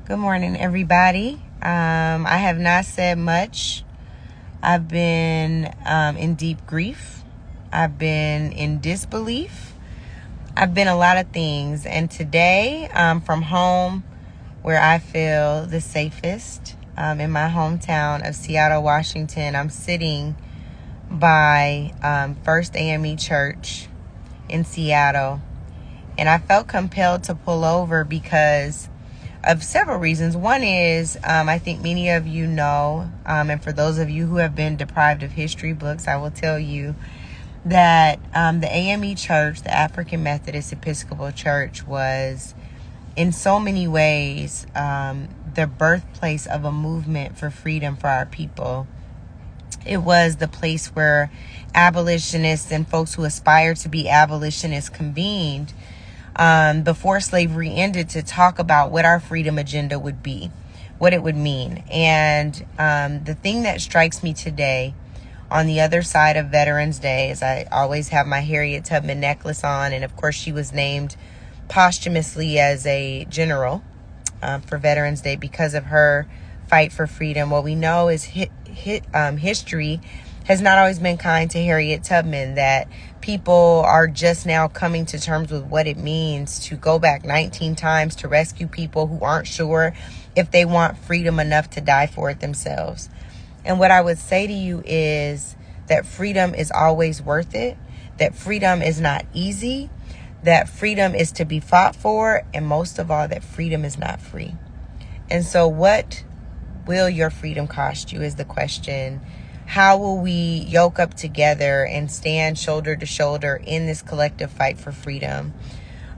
Good morning, everybody. I have not said much. I've been in deep grief. I've been in disbelief. I've been a lot of things. And today, from home, where I feel the safest, in my hometown of Seattle, Washington, I'm sitting by First AME Church in Seattle. And I felt compelled to pull over because of several reasons. One is, I think many of you know, and for those of you who have been deprived of history books, I will tell you that the AME Church, the African Methodist Episcopal Church, was in so many ways the birthplace of a movement for freedom for our people. It was the place where abolitionists and folks who aspired to be abolitionists convened before slavery ended to talk about what our freedom agenda would be, what it would mean. And the thing that strikes me today on the other side of Veterans Day is I always have my Harriet Tubman necklace on. And of course, she was named posthumously as a general for Veterans Day because of her fight for freedom. What we know is history has not always been kind to Harriet Tubman, that people are just now coming to terms with what it means to go back 19 times to rescue people who aren't sure if they want freedom enough to die for it themselves. And what I would say to you is that freedom is always worth it, that freedom is not easy, that freedom is to be fought for, and most of all, that freedom is not free. And so what will your freedom cost you is the question. How will we yoke up together and stand shoulder to shoulder in this collective fight for freedom?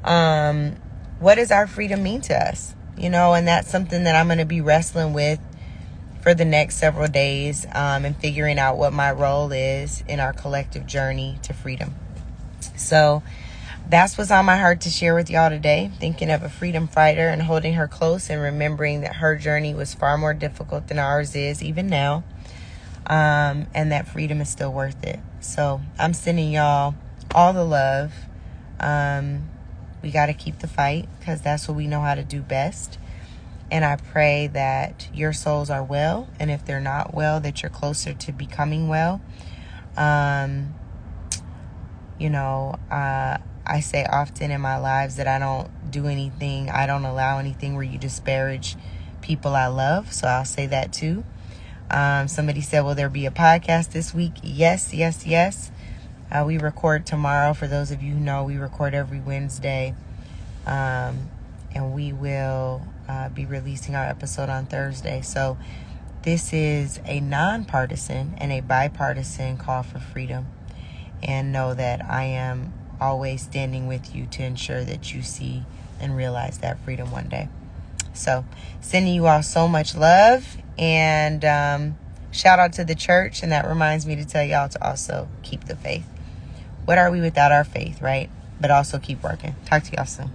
What does our freedom mean to us? And that's something that I'm going to be wrestling with for the next several days, and figuring out what my role is in our collective journey to freedom. So that's what's on my heart to share with y'all today. Thinking of a freedom fighter and holding her close and remembering that her journey was far more difficult than ours is even now. And that freedom is still worth it. So I'm sending y'all all the love. We got to keep the fight because that's what we know how to do best. And I pray that your souls are well. And if they're not well, that you're closer to becoming well. I say often in my lives that I don't do anything. I don't allow anything where you disparage people I love. So I'll say that too. Somebody said, will there be a podcast this week? Yes. We record tomorrow. For those of you who know, we record every Wednesday. And we will be releasing our episode on Thursday. So this is a nonpartisan and a bipartisan call for freedom. And know that I am always standing with you to ensure that you see and realize that freedom one day. So sending you all so much love, and shout out to the church. And that reminds me to tell y'all to also keep the faith. What are we without our faith, right? But also keep working. Talk to y'all soon.